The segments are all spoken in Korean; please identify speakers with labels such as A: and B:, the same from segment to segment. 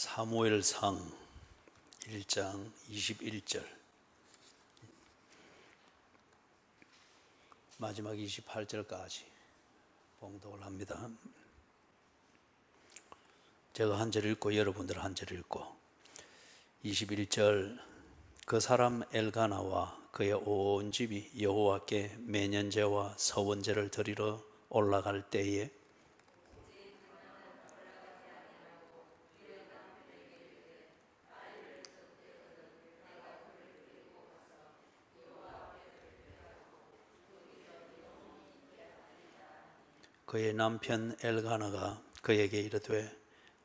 A: 사무엘상 1장 21절 마지막 28절까지 봉독을 합니다. 제가 한 절 읽고 여러분들 한 절 읽고 21절 그 사람 엘가나와 그의 온 집이 여호와께 매년제와 서원제를 드리러 올라갈 때에 그의 남편 엘가나가 그에게 이르되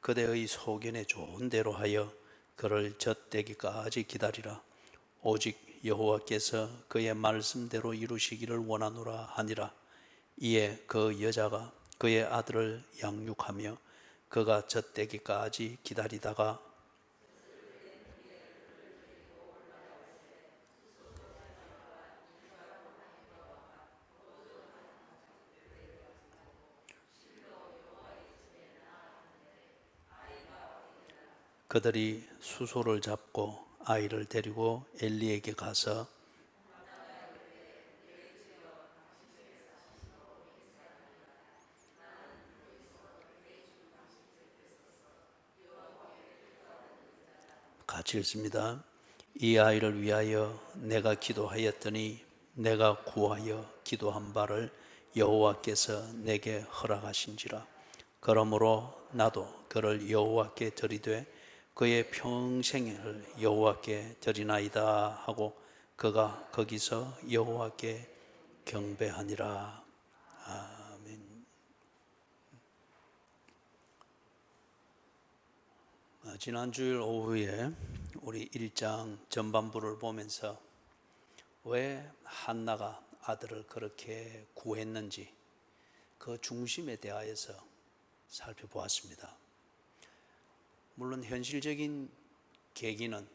A: 그대의 소견에 좋은 대로 하여 그를 젖되기까지 기다리라. 오직 여호와께서 그의 말씀대로 이루시기를 원하노라 하니라. 이에 그 여자가 그의 아들을 양육하며 그가 젖되기까지 기다리다가 그들이 수소를 잡고 아이를 데리고 엘리에게 가서 같이 읽습니다. 이 아이를 위하여 내가 기도하였더니 내가 구하여 기도한 바를 여호와께서 내게 허락하신지라. 그러므로 나도 그를 여호와께 드리되 그의 평생을 여호와께 드리나이다 하고 그가 거기서 여호와께 경배하니라. 아멘. 지난 주일 오후에 우리 1장 전반부를 보면서 왜 한나가 아들을 그렇게 구했는지 그 중심에 대하여서 살펴보았습니다. 물론 현실적인 계기는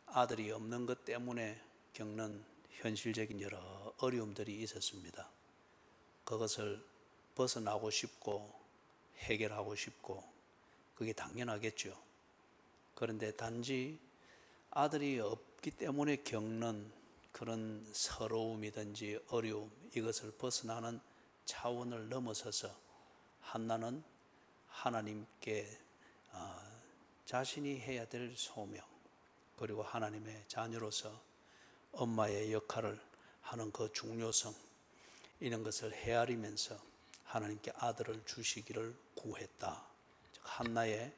A: 아들이 없는 것 때문에 겪는 현실적인 여러 어려움들이 있었습니다. 그것을 벗어나고 싶고 해결하고 싶고 그게 당연하겠죠. 그런데 단지 아들이 없기 때문에 겪는 그런 서러움이든지 어려움, 이것을 벗어나는 차원을 넘어서서 한나는 하나님께 자신이 해야 될 소명, 그리고 하나님의 자녀로서 엄마의 역할을 하는 그 중요성, 이런 것을 헤아리면서 하나님께 아들을 주시기를 구했다. 한나의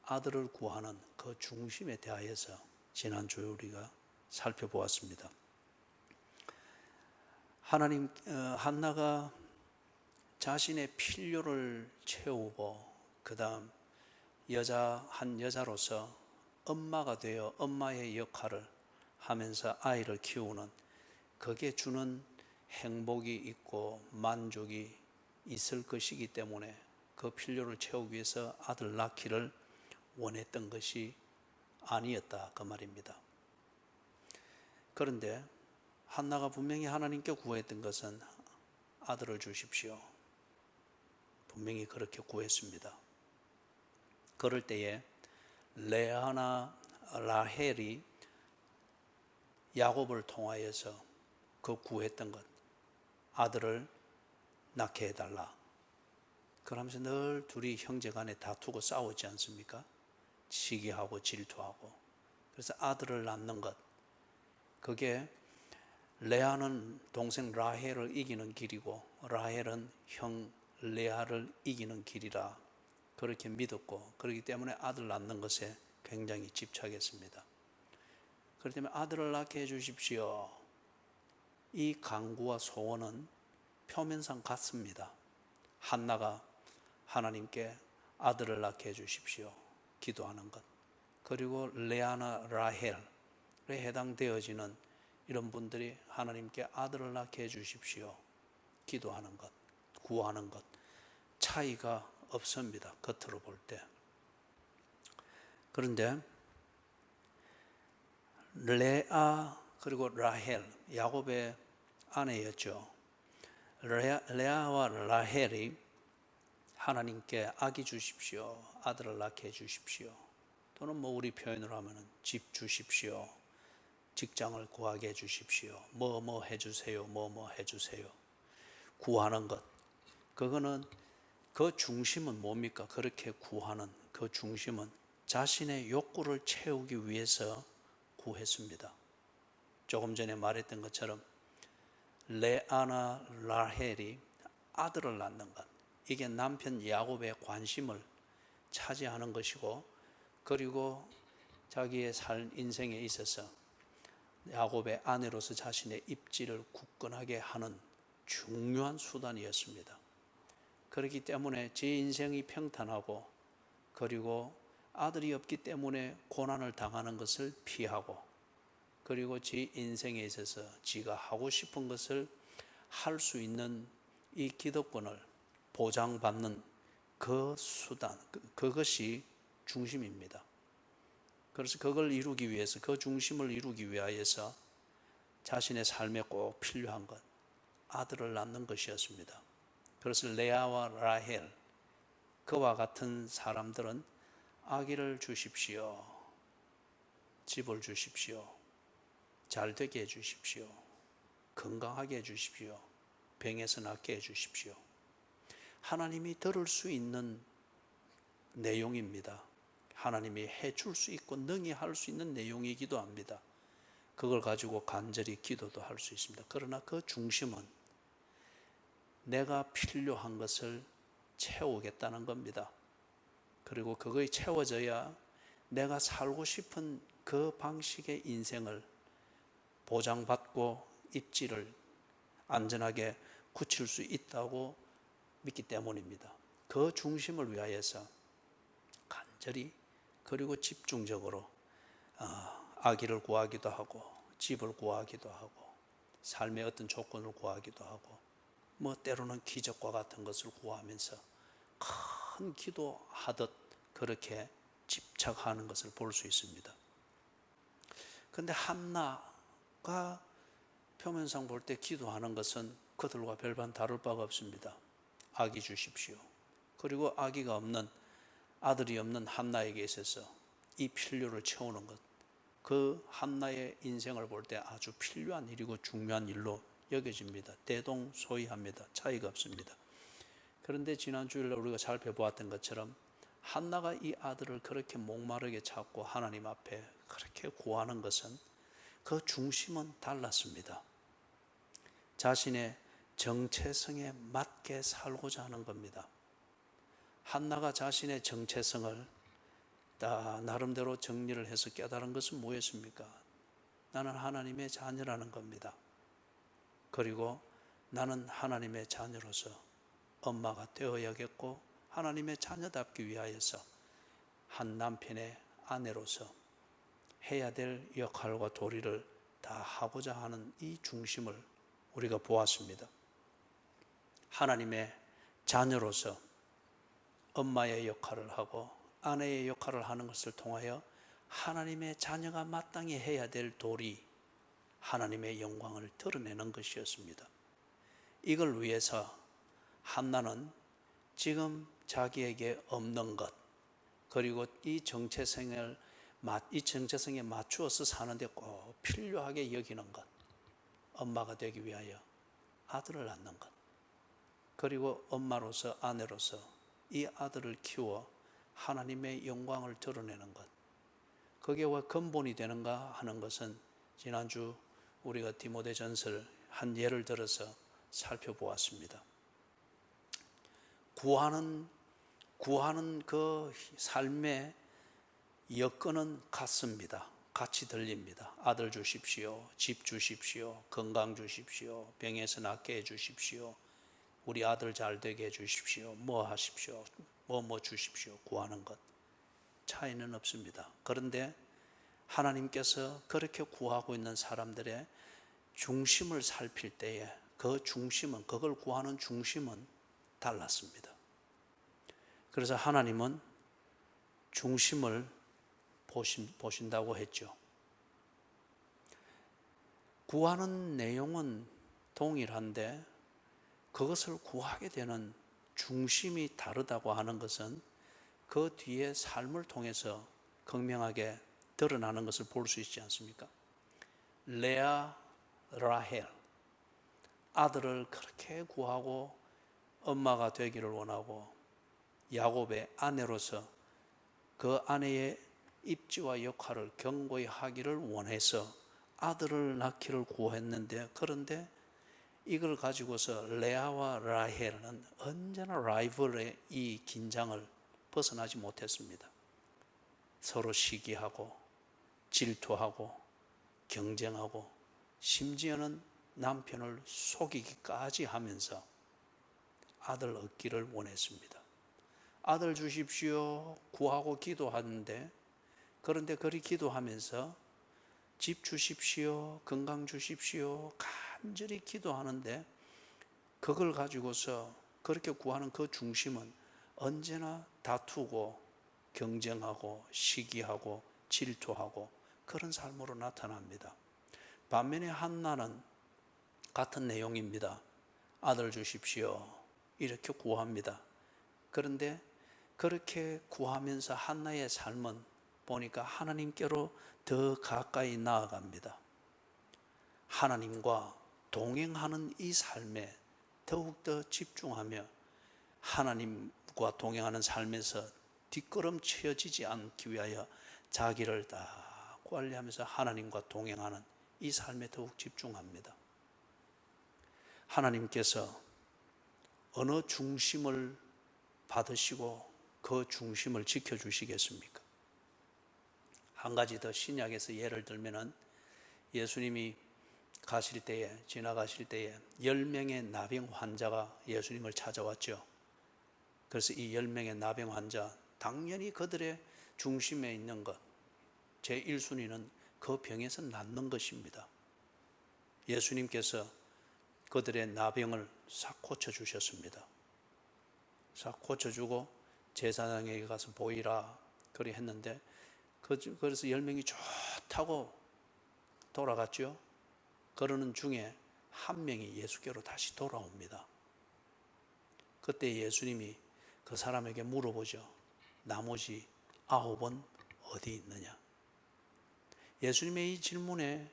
A: 아들을 구하는 그 중심에 대하여서 지난주에 우리가 살펴보았습니다. 한나가 자신의 필요를 채우고 그 다음 한 여자로서 엄마가 되어 엄마의 역할을 하면서 아이를 키우는, 그게 주는 행복이 있고 만족이 있을 것이기 때문에 그 필요를 채우기 위해서 아들 낳기를 원했던 것이 아니었다, 그 말입니다. 그런데 한나가 분명히 하나님께 구했던 것은 아들을 주십시오. 분명히 그렇게 구했습니다. 그럴 때에 레아나 라헬이 야곱을 통하여서 그 구했던 것, 아들을 낳게 해달라. 그러면서 늘 둘이 형제간에 다투고 싸우지 않습니까? 시기하고 질투하고. 그래서 아들을 낳는 것, 그게 레아는 동생 라헬을 이기는 길이고 라헬은 형 레아를 이기는 길이라 그렇게 믿었고, 그렇기 때문에 아들 낳는 것에 굉장히 집착했습니다. 그렇기 때문에 아들을 낳게 해주십시오. 이 간구와 소원은 표면상 같습니다. 한나가 하나님께 아들을 낳게 해주십시오 기도하는 것, 그리고 레아나 라헬에 해당되어지는 이런 분들이 하나님께 아들을 낳게 해주십시오 기도하는 것, 구하는 것, 차이가 없습니다, 겉으로 볼 때. 그런데 레아 그리고 라헬, 야곱의 아내였죠. 레아와 라헬이 하나님께 아기 주십시오, 아들을 낳게 해주십시오 또는 뭐 우리 표현으로 하면은 집 주십시오, 직장을 구하게 해주십시오, 뭐 해주세요, 뭐 해주세요. 구하는 것, 그거는 그 중심은 뭡니까? 그렇게 구하는 그 중심은 자신의 욕구를 채우기 위해서 구했습니다. 조금 전에 말했던 것처럼 레아나 라헬이 아들을 낳는 것, 이게 남편 야곱의 관심을 차지하는 것이고, 그리고 자기의 인생에 있어서 야곱의 아내로서 자신의 입지를 굳건하게 하는 중요한 수단이었습니다. 그렇기 때문에 제 인생이 평탄하고, 그리고 아들이 없기 때문에 고난을 당하는 것을 피하고, 그리고 제 인생에 있어서 지가 하고 싶은 것을 할 수 있는 이 기득권을 보장받는 그 수단, 그것이 중심입니다. 그래서 그걸 이루기 위해서, 그 중심을 이루기 위하여서 자신의 삶에 꼭 필요한 것, 아들을 낳는 것이었습니다. 그래서 레아와 라헬, 그와 같은 사람들은 아기를 주십시오, 집을 주십시오, 잘 되게 해주십시오, 건강하게 해주십시오, 병에서 낫게 해주십시오. 하나님이 들을 수 있는 내용입니다. 하나님이 해줄 수 있고 능히 할 수 있는 내용이기도 합니다. 그걸 가지고 간절히 기도도 할 수 있습니다. 그러나 그 중심은 내가 필요한 것을 채우겠다는 겁니다. 그리고 그거에 채워져야 내가 살고 싶은 그 방식의 인생을 보장받고 입지를 안전하게 굳힐 수 있다고 믿기 때문입니다. 그 중심을 위하여서 간절히, 그리고 집중적으로 아기를 구하기도 하고, 집을 구하기도 하고, 삶의 어떤 조건을 구하기도 하고, 뭐 때로는 기적과 같은 것을 구하면서 큰 기도하듯 그렇게 집착하는 것을 볼 수 있습니다. 그런데 한나가 표면상 볼 때 기도하는 것은 그들과 별반 다를 바가 없습니다. 아기 주십시오. 그리고 아기가 없는, 아들이 없는 한나에게 있어서 이 필요를 채우는 것, 그 한나의 인생을 볼 때 아주 필요한 일이고 중요한 일로 여겨집니다. 대동소이합니다. 차이가 없습니다. 그런데 지난 주일날 우리가 살펴보았던 것처럼 한나가 이 아들을 그렇게 목마르게 찾고 하나님 앞에 그렇게 구하는 것은 그 중심은 달랐습니다. 자신의 정체성에 맞게 살고자 하는 겁니다. 한나가 자신의 정체성을 다 나름대로 정리를 해서 깨달은 것은 뭐였습니까? 나는 하나님의 자녀라는 겁니다. 그리고 나는 하나님의 자녀로서 엄마가 되어야겠고, 하나님의 자녀답기 위하여서 한 남편의 아내로서 해야 될 역할과 도리를 다 하고자 하는 이 중심을 우리가 보았습니다. 하나님의 자녀로서 엄마의 역할을 하고 아내의 역할을 하는 것을 통하여 하나님의 자녀가 마땅히 해야 될 도리, 하나님의 영광을 드러내는 것이었습니다. 이걸 위해서 한나는 지금 자기에게 없는 것, 그리고 이 정체성에 맞추어서 사는데 꼭 필요하게 여기는 것, 엄마가 되기 위하여 아들을 낳는 것, 그리고 엄마로서, 아내로서 이 아들을 키워 하나님의 영광을 드러내는 것, 그게 왜 근본이 되는가 하는 것은 지난주 우리가 디모데전서를 한 예를 들어서 살펴보았습니다. 구하는 그 삶의 여건은 같습니다. 같이 들립니다. 아들 주십시오, 집 주십시오, 건강 주십시오, 병에서 낫게 해주십시오, 우리 아들 잘 되게 해주십시오, 뭐 하십시오, 뭐 주십시오. 구하는 것 차이는 없습니다. 그런데 하나님께서 그렇게 구하고 있는 사람들의 중심을 살필 때에 그 중심은, 그걸 구하는 중심은 달랐습니다. 그래서 하나님은 중심을 보신다고 했죠. 구하는 내용은 동일한데 그것을 구하게 되는 중심이 다르다고 하는 것은 그 뒤에 삶을 통해서 극명하게 드러나는 것을 볼 수 있지 않습니까? 레아, 라헬, 아들을 그렇게 구하고 엄마가 되기를 원하고 야곱의 아내로서 그 아내의 입지와 역할을 견고히 하기를 원해서 아들을 낳기를 구했는데, 그런데 이걸 가지고서 레아와 라헬은 언제나 라이벌의 이 긴장을 벗어나지 못했습니다. 서로 시기하고 질투하고 경쟁하고 심지어는 남편을 속이기까지 하면서 아들 얻기를 원했습니다. 아들 주십시오 구하고 기도하는데, 그런데 그리 기도하면서 집 주십시오, 건강 주십시오 간절히 기도하는데, 그걸 가지고서 그렇게 구하는 그 중심은 언제나 다투고 경쟁하고 시기하고 질투하고 그런 삶으로 나타납니다. 반면에 한나는 같은 내용입니다. 아들 주십시오 이렇게 구합니다. 그런데 그렇게 구하면서 한나의 삶은 보니까 하나님께로 더 가까이 나아갑니다. 하나님과 동행하는 이 삶에 더욱더 집중하며 하나님과 동행하는 삶에서 뒷걸음쳐지지 않기 위하여 자기를 다 관리하면서 하나님과 동행하는 이 삶에 더욱 집중합니다. 하나님께서 어느 중심을 받으시고 그 중심을 지켜주시겠습니까? 한 가지 더 신약에서 예를 들면은 예수님이 가실 때에, 지나가실 때에 10명의 나병 환자가 예수님을 찾아왔죠. 그래서 이 10명의 나병 환자, 당연히 그들의 중심에 있는 것, 제1순위는 그 병에서 낫는 것입니다. 예수님께서 그들의 나병을 싹 고쳐주셨습니다. 싹 고쳐주고 제사장에게 가서 보이라 그리 했는데, 그래서 10명이 좋다고 돌아갔죠. 그러는 중에 한 명이 예수께로 다시 돌아옵니다. 그때 예수님이 그 사람에게 물어보죠. 나머지 9은 어디 있느냐? 예수님의 이 질문에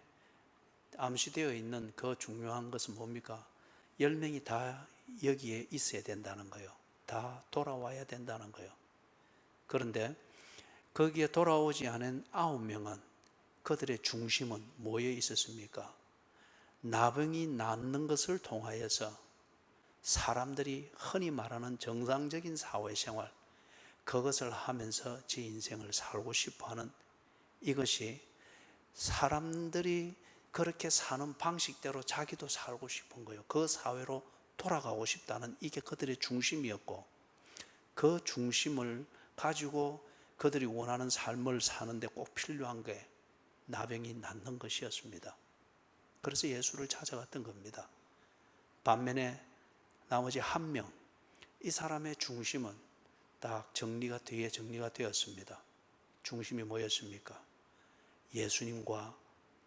A: 암시되어 있는 그 중요한 것은 뭡니까? 10명이 다 여기에 있어야 된다는 거예요. 다 돌아와야 된다는 거예요. 그런데 거기에 돌아오지 않은 9명은 그들의 중심은 뭐에 있었습니까? 나병이 낫는 것을 통하여서 사람들이 흔히 말하는 정상적인 사회생활, 그것을 하면서 제 인생을 살고 싶어하는, 이것이 사람들이 그렇게 사는 방식대로 자기도 살고 싶은 거예요. 그 사회로 돌아가고 싶다는, 이게 그들의 중심이었고, 그 중심을 가지고 그들이 원하는 삶을 사는데 꼭 필요한 게 나병이 낫는 것이었습니다. 그래서 예수를 찾아갔던 겁니다. 반면에 나머지 한 명, 이 사람의 중심은 딱 정리가 되었습니다. 중심이 뭐였습니까? 예수님과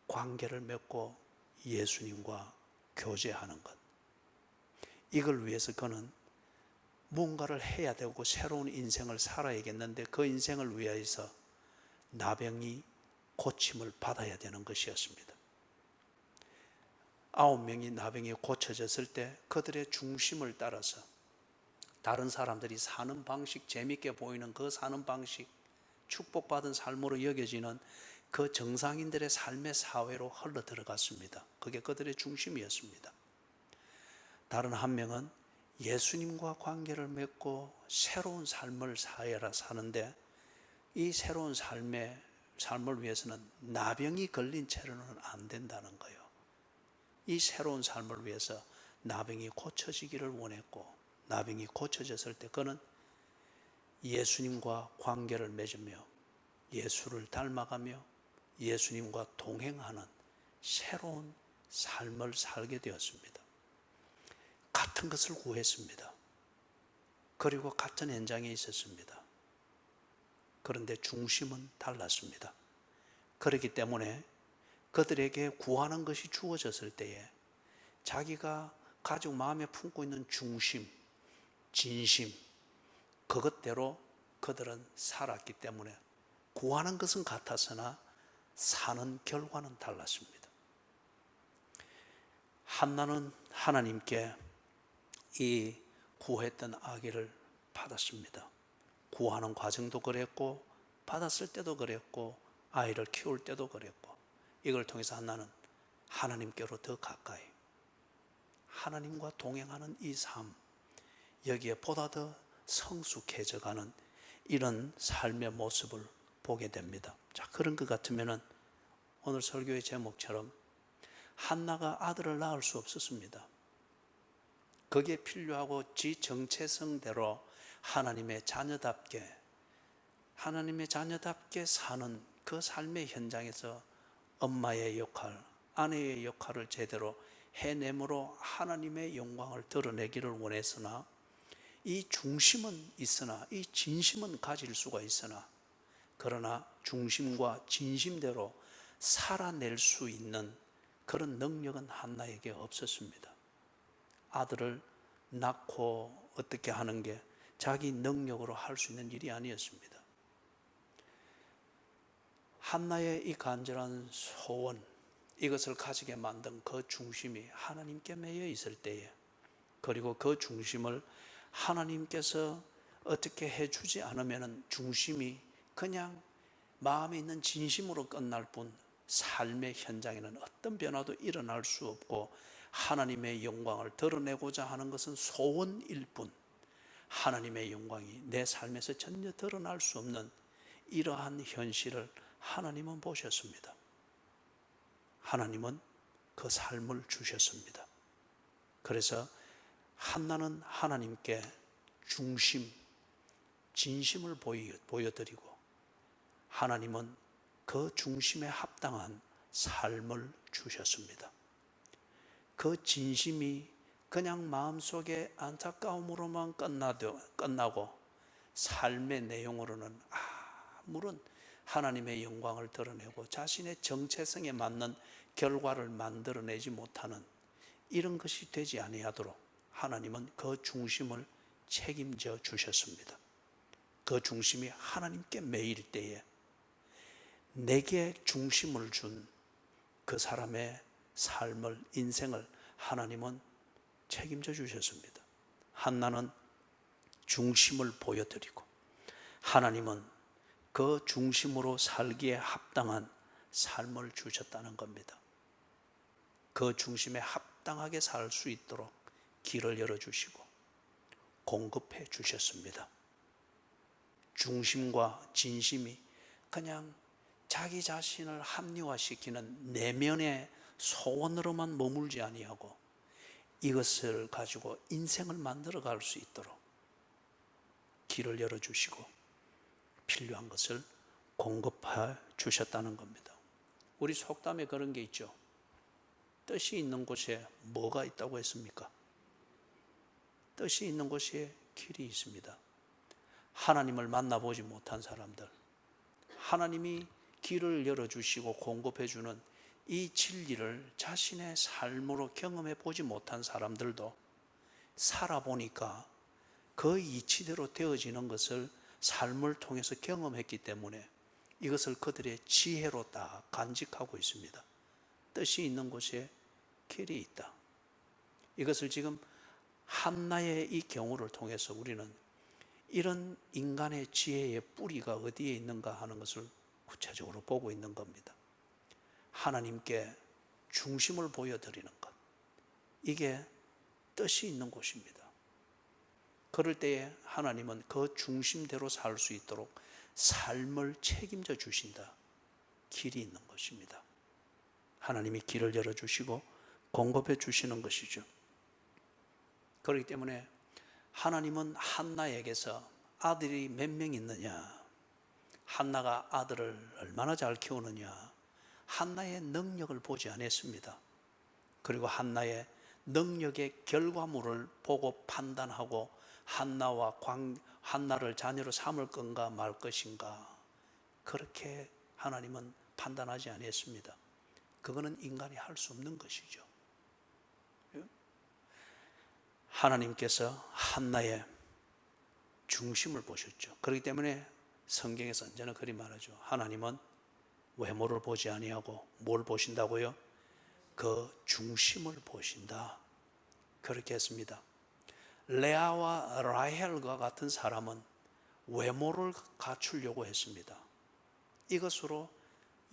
A: 관계를 맺고 예수님과 교제하는 것. 이걸 위해서 그는 뭔가를 해야 되고 새로운 인생을 살아야겠는데, 그 인생을 위해서 나병이 고침을 받아야 되는 것이었습니다. 9명이 나병이 고쳐졌을 때 그들의 중심을 따라서 다른 사람들이 사는 방식, 재밌게 보이는 그 사는 방식, 축복받은 삶으로 여겨지는 그 정상인들의 삶의 사회로 흘러 들어갔습니다. 그게 그들의 중심이었습니다. 다른 한 명은 예수님과 관계를 맺고 새로운 삶을 사는데, 이 새로운 삶을 위해서는 나병이 걸린 채로는 안 된다는 거예요. 이 새로운 삶을 위해서 나병이 고쳐지기를 원했고, 나병이 고쳐졌을 때 그는 예수님과 관계를 맺으며 예수를 닮아가며 예수님과 동행하는 새로운 삶을 살게 되었습니다. 같은 것을 구했습니다. 그리고 같은 현장에 있었습니다. 그런데 중심은 달랐습니다. 그렇기 때문에 그들에게 구하는 것이 주어졌을 때에 자기가 가지고 마음에 품고 있는 중심, 진심, 그것대로 그들은 살았기 때문에 구하는 것은 같았으나 사는 결과는 달랐습니다. 한나는 하나님께 이 구했던 아기를 받았습니다. 구하는 과정도 그랬고 받았을 때도 그랬고 아이를 키울 때도 그랬고, 이걸 통해서 한나는 하나님께로 더 가까이, 하나님과 동행하는 이 삶, 여기에 보다 더 성숙해져가는 이런 삶의 모습을 보게 됩니다. 자, 그런 것 같으면은 오늘 설교의 제목처럼 한나가 아들을 낳을 수 없었습니다. 거기에 필요하고 지 정체성대로 하나님의 자녀답게 사는 그 삶의 현장에서 엄마의 역할, 아내의 역할을 제대로 해내므로 하나님의 영광을 드러내기를 원했으나, 이 중심은 있으나, 이 진심은 가질 수가 있으나, 그러나 중심과 진심대로 살아낼 수 있는 그런 능력은 한나에게 없었습니다. 아들을 낳고 어떻게 하는 게 자기 능력으로 할 수 있는 일이 아니었습니다. 한나의 이 간절한 소원, 이것을 가지게 만든 그 중심이 하나님께 매여 있을 때에, 그리고 그 중심을 하나님께서 어떻게 해주지 않으면 중심이 그냥 마음에 있는 진심으로 끝날 뿐 삶의 현장에는 어떤 변화도 일어날 수 없고, 하나님의 영광을 드러내고자 하는 것은 소원일 뿐 하나님의 영광이 내 삶에서 전혀 드러날 수 없는 이러한 현실을 하나님은 보셨습니다. 하나님은 그 삶을 주셨습니다. 그래서 한나는 하나님께 중심, 진심을 보여드리고, 하나님은 그 중심에 합당한 삶을 주셨습니다. 그 진심이 그냥 마음속에 안타까움으로만 끝나고 삶의 내용으로는 아무런 하나님의 영광을 드러내고 자신의 정체성에 맞는 결과를 만들어내지 못하는 이런 것이 되지 아니하도록 하나님은 그 중심을 책임져 주셨습니다. 그 중심이 하나님께 매일 때에 내게 중심을 준 그 사람의 삶을, 인생을 하나님은 책임져 주셨습니다. 한나는 중심을 보여드리고, 하나님은 그 중심으로 살기에 합당한 삶을 주셨다는 겁니다. 그 중심에 합당하게 살 수 있도록 길을 열어주시고 공급해 주셨습니다. 중심과 진심이 그냥 자기 자신을 합리화시키는 내면의 소원으로만 머물지 아니하고 이것을 가지고 인생을 만들어 갈 수 있도록 길을 열어주시고 필요한 것을 공급해 주셨다는 겁니다. 우리 속담에 그런 게 있죠. 뜻이 있는 곳에 뭐가 있다고 했습니까? 뜻이 있는 곳에 길이 있습니다. 하나님을 만나보지 못한 사람들, 하나님이 길을 열어주시고 공급해주는 이 진리를 자신의 삶으로 경험해 보지 못한 사람들도 살아보니까 그 이치대로 되어지는 것을 삶을 통해서 경험했기 때문에 이것을 그들의 지혜로 다 간직하고 있습니다. 뜻이 있는 곳에 길이 있다. 이것을 지금 한나의 이 경우를 통해서 우리는 이런 인간의 지혜의 뿌리가 어디에 있는가 하는 것을 구체적으로 보고 있는 겁니다. 하나님께 중심을 보여드리는 것, 이게 뜻이 있는 곳입니다. 그럴 때에 하나님은 그 중심대로 살 수 있도록 삶을 책임져 주신다. 길이 있는 것입니다. 하나님이 길을 열어주시고 공급해 주시는 것이죠. 그렇기 때문에 하나님은 한나에게서 아들이 몇 명 있느냐, 한나가 아들을 얼마나 잘 키우느냐, 한나의 능력을 보지 않았습니다. 그리고 한나의 능력의 결과물을 보고 판단하고 한나를 자녀로 삼을 건가 말 것인가, 그렇게 하나님은 판단하지 않았습니다. 그거는 인간이 할 수 없는 것이죠. 하나님께서 한나의 중심을 보셨죠. 그렇기 때문에 성경에서 언제나 그리 말하죠. 하나님은 외모를 보지 아니하고 뭘 보신다고요? 그 중심을 보신다. 그렇게 했습니다. 레아와 라헬과 같은 사람은 외모를 갖추려고 했습니다. 이것으로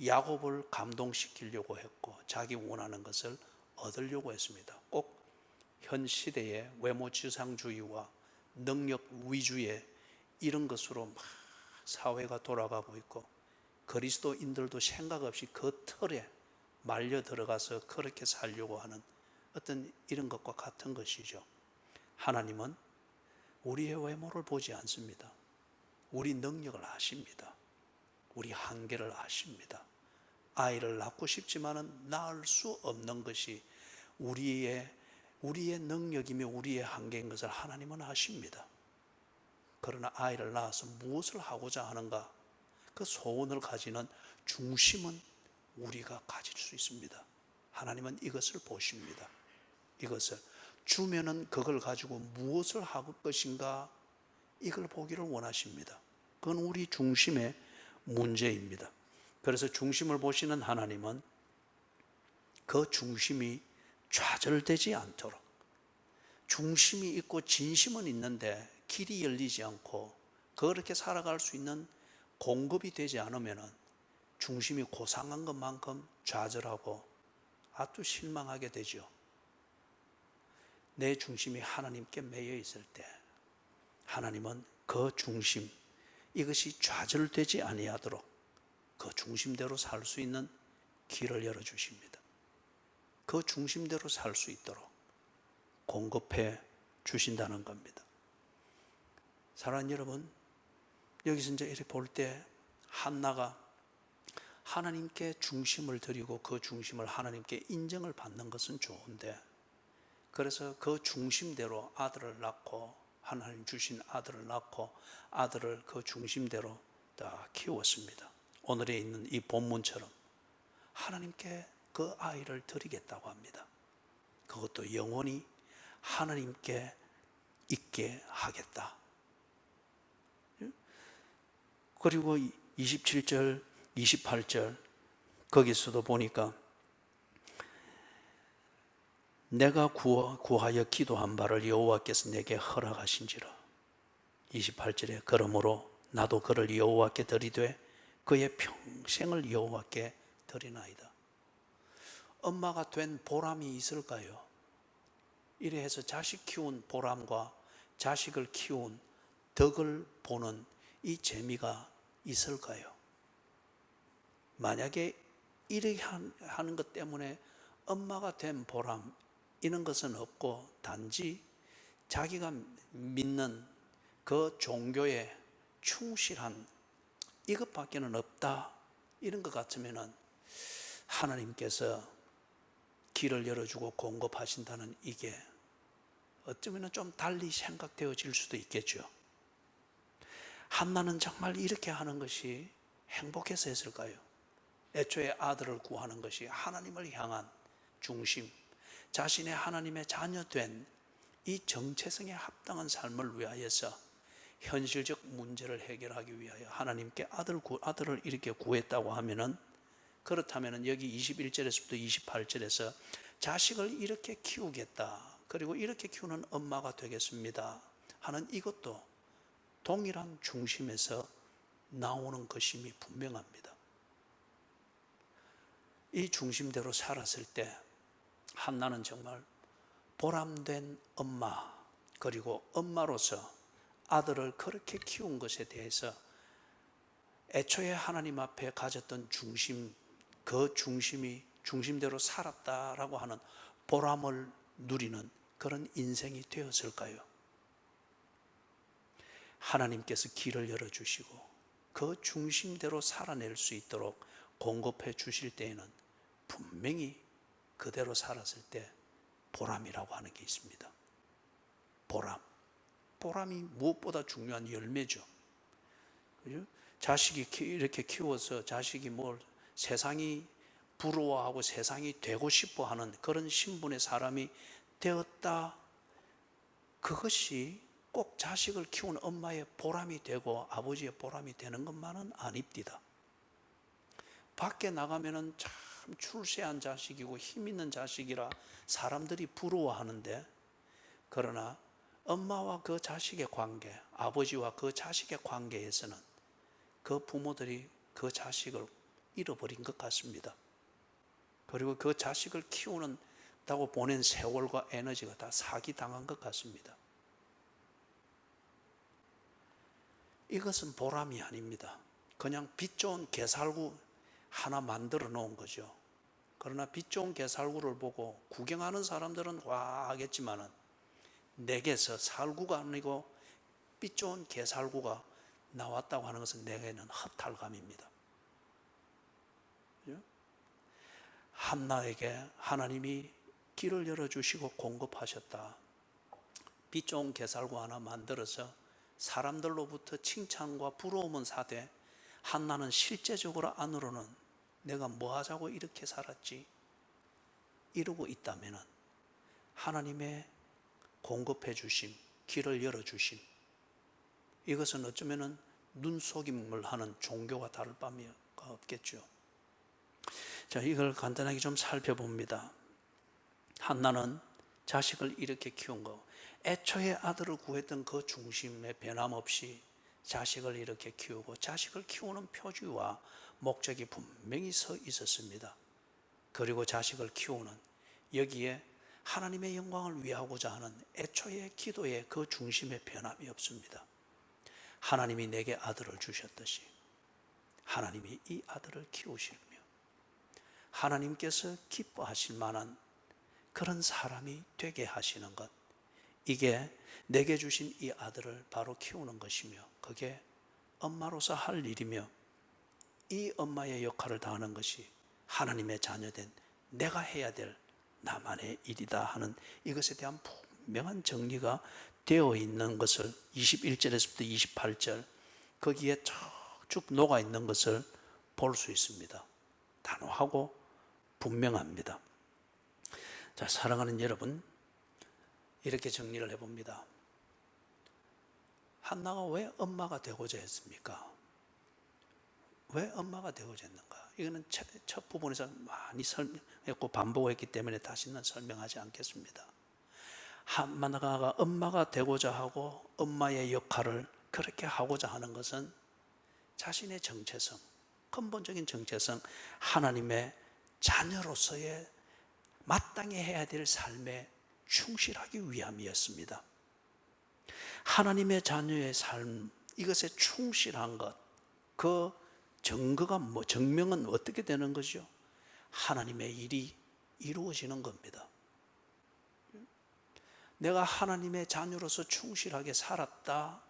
A: 야곱을 감동시키려고 했고 자기 원하는 것을 얻으려고 했습니다. 꼭 현 시대의 외모 지상주의와 능력 위주의 이런 것으로 막 사회가 돌아가고 있고 그리스도인들도 생각 없이 그 틀에 말려 들어가서 그렇게 살려고 하는 어떤 이런 것과 같은 것이죠. 하나님은 우리의 외모를 보지 않습니다. 우리 능력을 아십니다. 우리 한계를 아십니다. 아이를 낳고 싶지만은 낳을 수 없는 것이 우리의 능력이며 우리의 한계인 것을 하나님은 아십니다. 그러나 아이를 낳아서 무엇을 하고자 하는가? 그 소원을 가지는 중심은 우리가 가질 수 있습니다. 하나님은 이것을 보십니다. 이것을 주면은 그걸 가지고 무엇을 할 것인가? 이걸 보기를 원하십니다. 그건 우리 중심의 문제입니다. 그래서 중심을 보시는 하나님은 그 중심이 좌절되지 않도록, 중심이 있고 진심은 있는데 길이 열리지 않고 그렇게 살아갈 수 있는 공급이 되지 않으면 중심이 고상한 것만큼 좌절하고 아주 실망하게 되죠. 내 중심이 하나님께 매여 있을 때 하나님은 그 중심, 이것이 좌절되지 아니하도록 그 중심대로 살 수 있는 길을 열어주십니다. 그 중심대로 살 수 있도록 공급해 주신다는 겁니다. 사랑하는 여러분, 여기서 이제 이렇게 볼 때 한나가 하나님께 중심을 드리고 그 중심을 하나님께 인정을 받는 것은 좋은데, 그래서 그 중심대로 아들을 낳고 하나님 주신 아들을 낳고 아들을 그 중심대로 다 키웠습니다. 오늘에 있는 이 본문처럼 하나님께 그 아이를 드리겠다고 합니다. 그것도 영원히 하나님께 있게 하겠다. 그리고 27절, 28절 거기서도 보니까 내가 구하여 기도한 바를 여호와께서 내게 허락하신지라. 28절에 그러므로 나도 그를 여호와께 드리되 그의 평생을 여호와께 드리나이다. 엄마가 된 보람이 있을까요? 이래 해서 자식 키운 보람과 자식을 키운 덕을 보는 이 재미가 있을까요? 만약에 이렇게 하는 것 때문에 엄마가 된 보람, 이런 것은 없고 단지 자기가 믿는 그 종교에 충실한 이것밖에는 없다, 이런 것 같으면 하나님께서 길을 열어주고 공급하신다는 이게 어쩌면 좀 달리 생각되어질 수도 있겠죠. 한나는 정말 이렇게 하는 것이 행복해서 했을까요? 애초에 아들을 구하는 것이 하나님을 향한 중심, 자신의 하나님의 자녀된 이 정체성에 합당한 삶을 위하여서 현실적 문제를 해결하기 위하여 하나님께 아들을 이렇게 구했다고 하면은, 그렇다면 여기 21절에서부터 28절에서 자식을 이렇게 키우겠다, 그리고 이렇게 키우는 엄마가 되겠습니다 하는 이것도 동일한 중심에서 나오는 것임이 분명합니다. 이 중심대로 살았을 때 한나는 정말 보람된 엄마, 그리고 엄마로서 아들을 그렇게 키운 것에 대해서 애초에 하나님 앞에 가졌던 중심, 그 중심이 중심대로 살았다라고 하는 보람을 누리는 그런 인생이 되었을까요? 하나님께서 길을 열어주시고 그 중심대로 살아낼 수 있도록 공급해 주실 때에는 분명히 그대로 살았을 때 보람이라고 하는 게 있습니다. 보람이 무엇보다 중요한 열매죠. 그죠? 자식이 이렇게 키워서 자식이 세상이 부러워하고 세상이 되고 싶어 하는 그런 신분의 사람이 되었다. 그것이 꼭 자식을 키운 엄마의 보람이 되고 아버지의 보람이 되는 것만은 아닙니다. 밖에 나가면은 참 출세한 자식이고 힘 있는 자식이라 사람들이 부러워하는데, 그러나 엄마와 그 자식의 관계, 아버지와 그 자식의 관계에서는 그 부모들이 그 자식을 잃어버린 것 같습니다. 그리고 그 자식을 키우는다고 보낸 세월과 에너지가 다 사기당한 것 같습니다. 이것은 보람이 아닙니다. 그냥 빛 좋은 개살구 하나 만들어 놓은 거죠. 그러나 빛 좋은 개살구를 보고 구경하는 사람들은 와 하겠지만은, 내게서 살구가 아니고 빛 좋은 개살구가 나왔다고 하는 것은 내게는 허탈감입니다. 한나에게 하나님이 길을 열어주시고 공급하셨다. 빛 좋은 개살구 하나 만들어서 사람들로부터 칭찬과 부러움은 사되, 한나는 실제적으로 안으로는 내가 뭐 하자고 이렇게 살았지 이러고 있다면, 하나님의 공급해 주심, 길을 열어 주심, 이것은 어쩌면 눈속임을 하는 종교가 다를 바가 없겠죠. 자, 이걸 간단하게 좀 살펴봅니다. 한나는 자식을 이렇게 키운 거, 애초에 아들을 구했던 그 중심에 변함없이 자식을 이렇게 키우고, 자식을 키우는 표지와 목적이 분명히 서 있었습니다. 그리고 자식을 키우는 여기에 하나님의 영광을 위하고자 하는 애초의 기도의 그 중심에 변함이 없습니다. 하나님이 내게 아들을 주셨듯이 하나님이 이 아들을 키우시며 하나님께서 기뻐하실 만한 그런 사람이 되게 하시는 것, 이게 내게 주신 이 아들을 바로 키우는 것이며, 그게 엄마로서 할 일이며, 이 엄마의 역할을 다하는 것이 하나님의 자녀된 내가 해야 될 나만의 일이다 하는 이것에 대한 분명한 정리가 되어 있는 것을 21절에서부터 28절 거기에 쭉 녹아 있는 것을 볼 수 있습니다. 단호하고 분명합니다. 자, 사랑하는 여러분, 이렇게 정리를 해봅니다. 한나가 왜 엄마가 되고자 했습니까? 왜 엄마가 되고자 했는가? 이거는 첫 부분에서 많이 설명했고 반복했기 때문에 다시는 설명하지 않겠습니다. 한나가 엄마가 되고자 하고 엄마의 역할을 그렇게 하고자 하는 것은 자신의 정체성, 근본적인 정체성, 하나님의 자녀로서의 마땅히 해야 될 삶에 충실하기 위함이었습니다. 하나님의 자녀의 삶, 이것에 충실한 것, 그 증거가 증명은 어떻게 되는 거죠? 하나님의 일이 이루어지는 겁니다. 내가 하나님의 자녀로서 충실하게 살았다,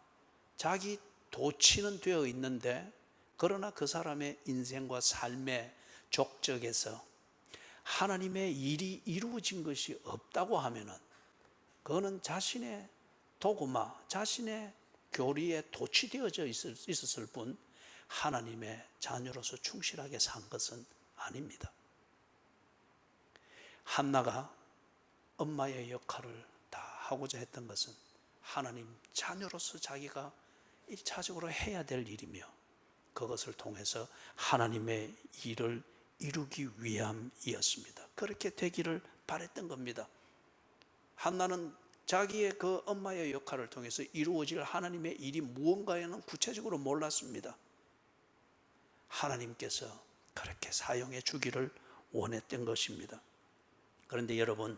A: 자기 도취는 되어 있는데, 그러나 그 사람의 인생과 삶의 족적에서 하나님의 일이 이루어진 것이 없다고 하면은, 그거는 자신의 도구마, 자신의 교리에 도취되어져 있었을 뿐 하나님의 자녀로서 충실하게 산 것은 아닙니다. 한나가 엄마의 역할을 다 하고자 했던 것은 하나님 자녀로서 자기가 1차적으로 해야 될 일이며, 그것을 통해서 하나님의 일을 이루기 위함이었습니다. 그렇게 되기를 바랬던 겁니다. 한나는 자기의 그 엄마의 역할을 통해서 이루어질 하나님의 일이 무언가에는 구체적으로 몰랐습니다. 하나님께서 그렇게 사용해 주기를 원했던 것입니다. 그런데 여러분,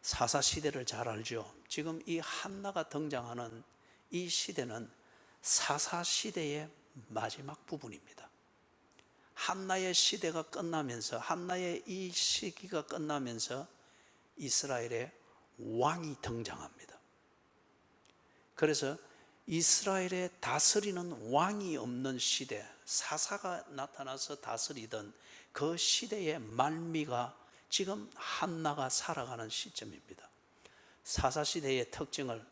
A: 사사시대를 잘 알죠? 지금 이 한나가 등장하는 이 시대는 사사시대의 마지막 부분입니다. 한나의 시대가 끝나면서, 한나의 이 시기가 끝나면서 이스라엘의 왕이 등장합니다. 그래서 이스라엘에 다스리는 왕이 없는 시대, 사사가 나타나서 다스리던 그 시대의 말미가 지금 한나가 살아가는 시점입니다. 사사시대의 특징을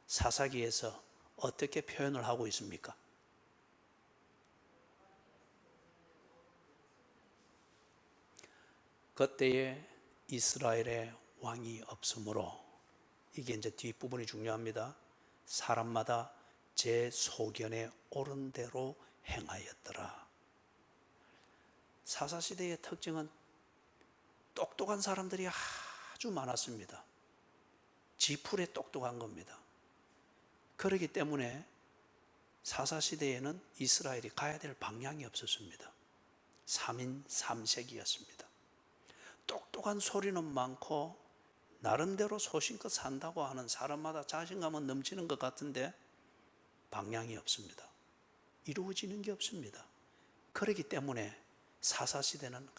A: 사사기에서 어떻게 표현을 하고 있습니까? 그때에 이스라엘의 왕이 없으므로, 이게 이제 뒷부분이 중요합니다. 사람마다 제 소견에 옳은 대로 행하였더라. 사사시대의 특징은 똑똑한 사람들이 아주 많았습니다. 지풀에 똑똑한 겁니다. 그렇기 때문에 사사시대에는 이스라엘이 가야 될 방향이 없었습니다. 3인 3색이었습니다. 똑똑한 소리는 많고 나름대로 소신껏 산다고 하는 사람마다 자신감은 넘치는 것 같은데 방향이 없습니다. 이루어지는 게 없습니다. 그렇기 때문에 사사시대는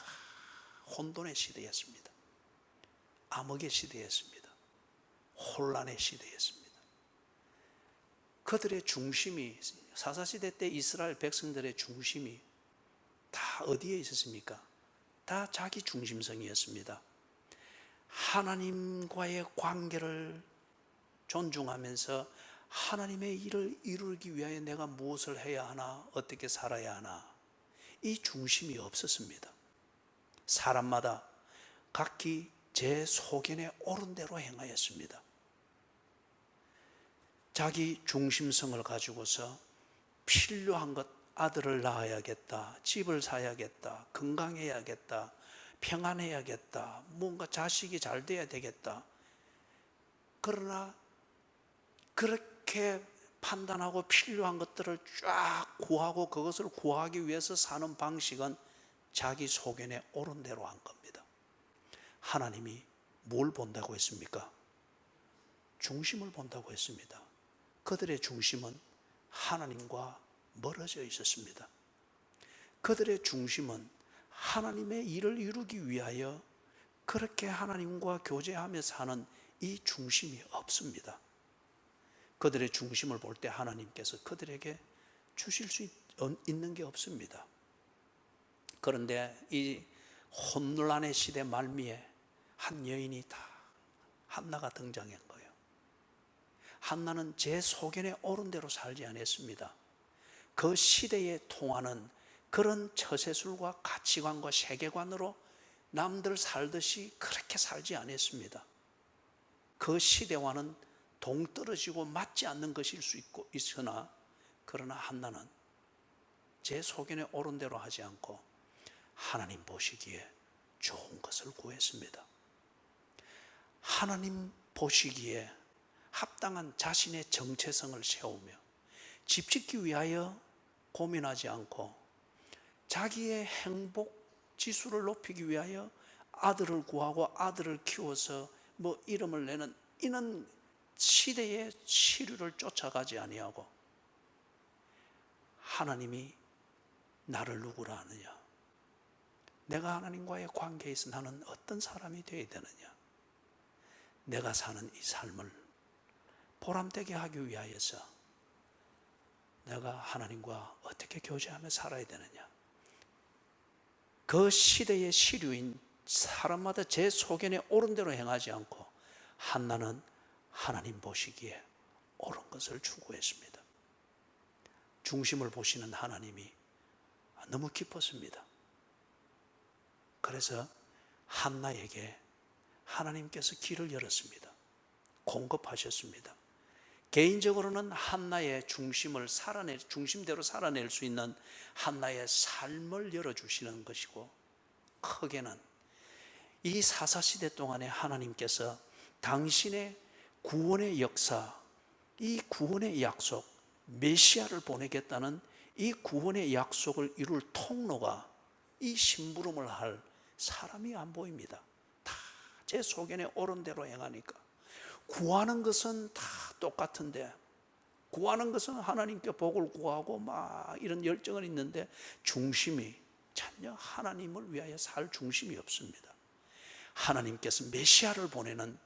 A: 혼돈의 시대였습니다. 암흑의 시대였습니다. 혼란의 시대였습니다. 그들의 중심이, 사사시대 때 이스라엘 백성들의 중심이 다 어디에 있었습니까? 다 자기 중심성이었습니다. 하나님과의 관계를 존중하면서 하나님의 일을 이루기 위하여 내가 무엇을 해야 하나, 어떻게 살아야 하나, 이 중심이 없었습니다. 사람마다 각기 제 소견에 옳은 대로 행하였습니다. 자기 중심성을 가지고서 필요한 것, 아들을 낳아야겠다, 집을 사야겠다, 건강해야겠다, 평안해야겠다, 뭔가 자식이 잘 돼야 되겠다. 그러나 그렇게 판단하고 필요한 것들을 쫙 구하고 그것을 구하기 위해서 사는 방식은 자기 소견에 옳은 대로 한 겁니다. 하나님이 뭘 본다고 했습니까? 중심을 본다고 했습니다. 그들의 중심은 하나님과 멀어져 있었습니다. 그들의 중심은 하나님의 일을 이루기 위하여 그렇게 하나님과 교제하며 사는 이 중심이 없습니다. 그들의 중심을 볼 때 하나님께서 그들에게 주실 수 있는 게 없습니다. 그런데 이 혼란의 시대 말미에 한 여인이 한나가 등장한 거예요. 한나는 제 소견에 옳은 대로 살지 않았습니다. 그 시대에 통하는 그런 처세술과 가치관과 세계관으로 남들 살듯이 그렇게 살지 않았습니다. 그 시대와는 동떨어지고 맞지 않는 것일 수 있으나 그러나 한나는 제 소견에 옳은 대로 하지 않고 하나님 보시기에 좋은 것을 구했습니다. 하나님 보시기에 합당한 자신의 정체성을 세우며 집 짓기 위하여 고민하지 않고 자기의 행복 지수를 높이기 위하여 아들을 구하고 아들을 키워서 이름을 내는 이런 시대의 시류를 쫓아가지 아니하고 하나님이 나를 누구라 하느냐, 내가 하나님과의 관계에서 나는 어떤 사람이 되어야 되느냐, 내가 사는 이 삶을 보람되게 하기 위하여서 내가 하나님과 어떻게 교제하며 살아야 되느냐, 그 시대의 시류인 사람마다 제 소견에 옳은 대로 행하지 않고 한나는 하나님 보시기에 옳은 것을 추구했습니다. 중심을 보시는 하나님이 너무 기뻤습니다. 그래서 한나에게 하나님께서 길을 열었습니다. 공급하셨습니다. 개인적으로는 한나의 중심대로 살아낼 수 있는 한나의 삶을 열어주시는 것이고, 크게는 이 사사시대 동안에 하나님께서 당신의 구원의 역사, 이 구원의 약속, 메시아를 보내겠다는 이 구원의 약속을 이룰 통로가 이 심부름을 할 사람이 안 보입니다. 다 제 소견에 옳은 대로 행하니까. 구하는 것은 다 똑같은데, 구하는 것은 하나님께 복을 구하고 이런 열정은 있는데 중심이 전혀 하나님을 위하여 살 중심이 없습니다. 하나님께서 메시아를 보내는,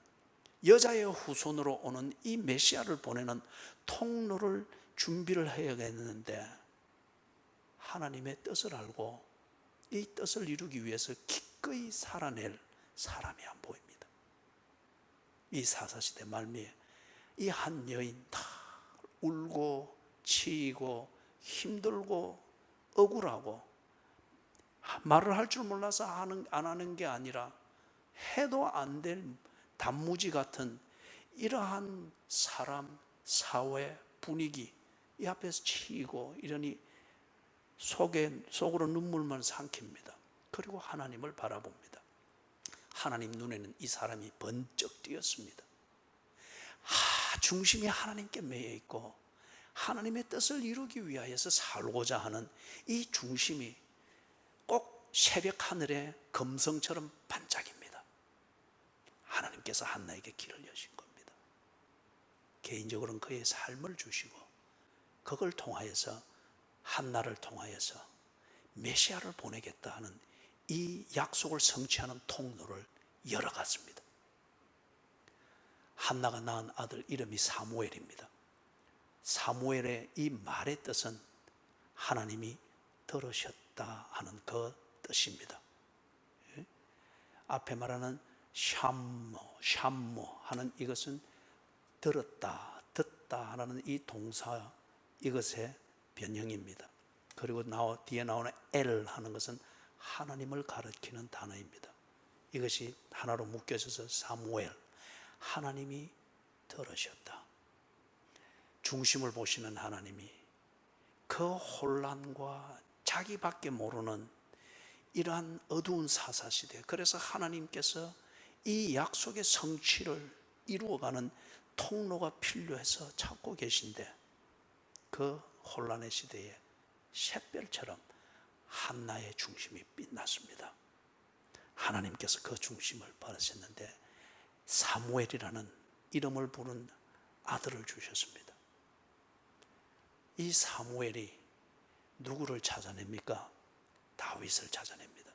A: 여자의 후손으로 오는 이 메시아를 보내는 통로를 준비를 해야겠는데 하나님의 뜻을 알고 이 뜻을 이루기 위해서 기꺼이 살아낼 사람이 안 보입니다. 이 사사시대 말미에 이 한 여인 다 울고 치이고 힘들고 억울하고 말을 할 줄 몰라서 안 하는 게 아니라 해도 안 될 단무지 같은 이러한 사람, 사회 분위기 이 앞에서 치이고 이러니 속으로 눈물만 삼킵니다. 그리고 하나님을 바라봅니다. 하나님 눈에는 이 사람이 번쩍 뛰었습니다. 중심이 하나님께 매여 있고 하나님의 뜻을 이루기 위하여서 살고자 하는 이 중심이 꼭 새벽 하늘의 금성처럼 반짝입니다. 하나님께서 한나에게 길을 여신 겁니다. 개인적으로는 그의 삶을 주시고 그걸 통하여서 한나를 통하여서 메시아를 보내겠다 하는 이 약속을 성취하는 통로를 열어갔습니다. 한나가 낳은 아들 이름이 사무엘입니다. 사무엘의 이 말의 뜻은 하나님이 들으셨다 하는 그 뜻입니다. 앞에 말하는 샴모 하는 이것은 들었다, 듣다 하는 이 동사 이것의 변형입니다. 그리고 뒤에 나오는 엘 하는 것은 하나님을 가리키는 단어입니다. 이것이 하나로 묶여져서 사무엘, 하나님이 들으셨다. 중심을 보시는 하나님이 그 혼란과 자기밖에 모르는 이러한 어두운 사사시대, 그래서 하나님께서 이 약속의 성취를 이루어가는 통로가 필요해서 찾고 계신데 그 혼란의 시대에 샛별처럼 한나의 중심이 빛났습니다. 하나님께서 그 중심을 바라셨는데 사무엘이라는 이름을 부른 아들을 주셨습니다. 이 사무엘이 누구를 찾아냅니까? 다윗을 찾아냅니다.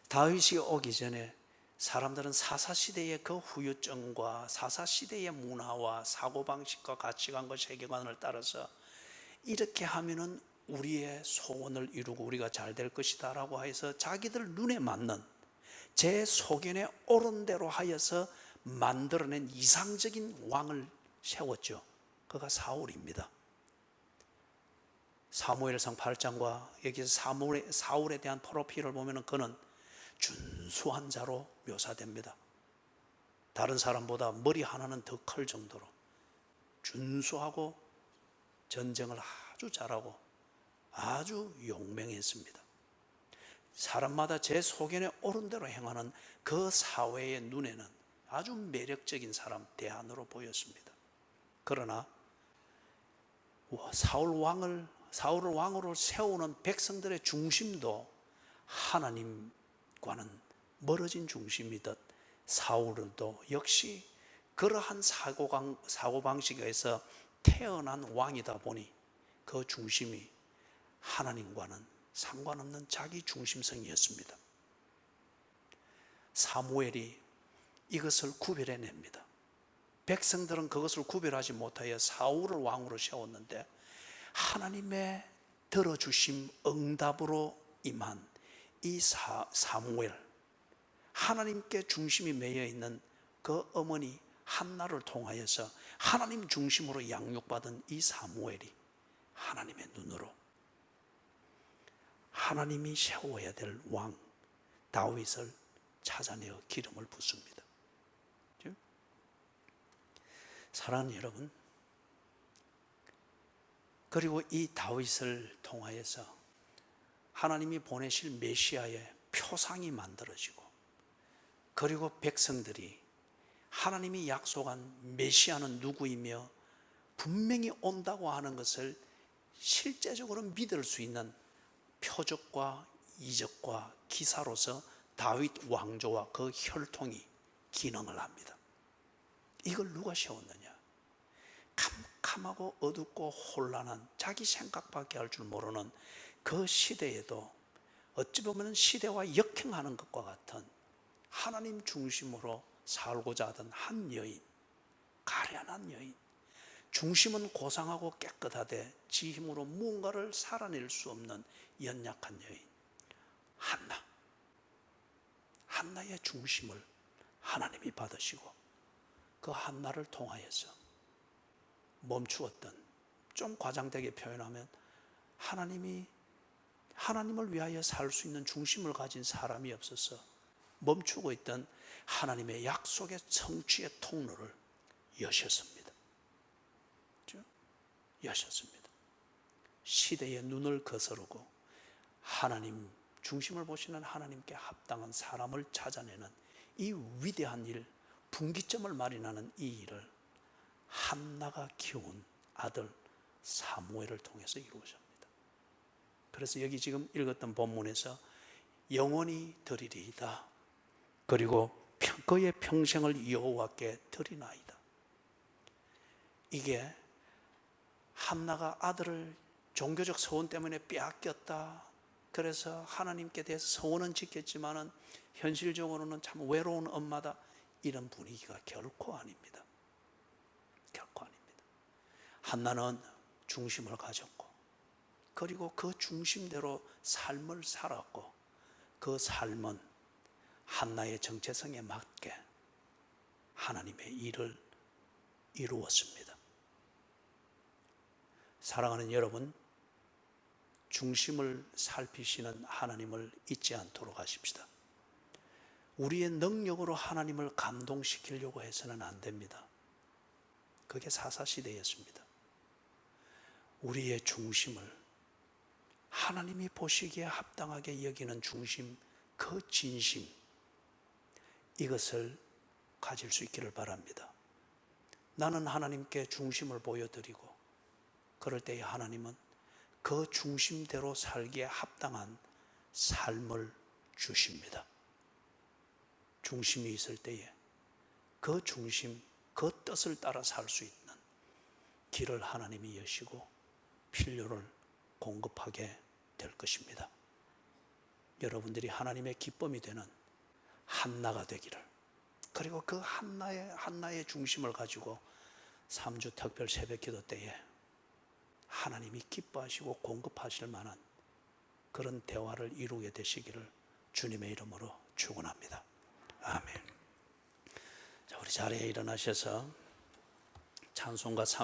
A: 다윗이 오기 전에 사람들은 사사시대의 그 후유증과 사사시대의 문화와 사고방식과 가치관과 세계관을 따라서 이렇게 하면은 우리의 소원을 이루고 우리가 잘 될 것이다 라고 해서 자기들 눈에 맞는 제 소견에 옳은 대로 하여서 만들어낸 이상적인 왕을 세웠죠. 그가 사울입니다. 사무엘상 8장과 여기서 사울에 대한 프로필을 보면 그는 준수한 자로 묘사됩니다. 다른 사람보다 머리 하나는 더 클 정도로 준수하고 전쟁을 아주 잘하고 아주 용맹했습니다. 사람마다 제 소견에 옳은 대로 행하는 그 사회의 눈에는 아주 매력적인 사람 대안으로 보였습니다. 그러나 사울을 왕으로 세우는 백성들의 중심도 하나님과는 멀어진 중심이듯 사울도 역시 그러한 사고방식에서 태어난 왕이다 보니 그 중심이 하나님과는 상관없는 자기 중심성이었습니다. 사무엘이 이것을 구별해냅니다. 백성들은 그것을 구별하지 못하여 사울을 왕으로 세웠는데 하나님의 들어주심 응답으로 임한 이 사무엘, 하나님께 중심이 매여 있는 그 어머니 한나를 통하여서 하나님 중심으로 양육받은 이 사무엘이 하나님의 눈으로 하나님이 세워야 될 왕 다윗을 찾아내어 기름을 붓습니다. 사랑하는 여러분, 그리고 이 다윗을 통하여서 하나님이 보내실 메시아의 표상이 만들어지고, 그리고 백성들이 하나님이 약속한 메시아는 누구이며 분명히 온다고 하는 것을 실제적으로 믿을 수 있는 표적과 이적과 기사로서 다윗 왕조와 그 혈통이 기능을 합니다. 이걸 누가 세웠느냐? 캄캄하고 어둡고 혼란한 자기 생각밖에 할 줄 모르는 그 시대에도 어찌 보면 시대와 역행하는 것과 같은 하나님 중심으로 살고자 하던 한 여인, 가련한 여인, 중심은 고상하고 깨끗하되 지 힘으로 무언가를 살아낼 수 없는 연약한 여인 한나의 중심을 하나님이 받으시고 그 한나를 통하여서 멈추었던, 좀 과장되게 표현하면 하나님을 위하여 살 수 있는 중심을 가진 사람이 없어서 멈추고 있던 하나님의 약속의 성취의 통로를 여셨습니다. 그렇죠? 여셨습니다. 시대의 눈을 거스르고 하나님 중심을 보시는 하나님께 합당한 사람을 찾아내는 이 위대한 일, 분기점을 마련하는 이 일을 한나가 키운 아들 사무엘을 통해서 이루어집니다. 그래서 여기 지금 읽었던 본문에서 영원히 드리리이다. 그리고 그의 평생을 여호와께 드리나이다. 이게 한나가 아들을 종교적 서원 때문에 빼앗겼다. 그래서 하나님께 대해서 서원은 지켰지만은 현실적으로는 참 외로운 엄마다. 이런 분위기가 결코 아닙니다. 결코 아닙니다. 한나는 중심을 가졌고, 그리고 그 중심대로 삶을 살았고, 그 삶은 한나의 정체성에 맞게 하나님의 일을 이루었습니다. 사랑하는 여러분, 중심을 살피시는 하나님을 잊지 않도록 하십시다. 우리의 능력으로 하나님을 감동시키려고 해서는 안 됩니다. 그게 사사시대였습니다. 우리의 중심을 하나님이 보시기에 합당하게 여기는 중심, 그 진심, 이것을 가질 수 있기를 바랍니다. 나는 하나님께 중심을 보여드리고, 그럴 때에 하나님은 그 중심대로 살기에 합당한 삶을 주십니다. 중심이 있을 때에 그 중심, 그 뜻을 따라 살 수 있는 길을 하나님이 여시고 필요를 공급하게 될 것입니다. 여러분들이 하나님의 기쁨이 되는 한나가 되기를, 그리고 그 한나의 중심을 가지고 3주 특별 새벽기도 때에 하나님이 기뻐하시고 공급하실 만한 그런 대화를 이루게 되시기를 주님의 이름으로 축원합니다. 아멘. 자, 우리 자리에 일어나셔서 찬송가 3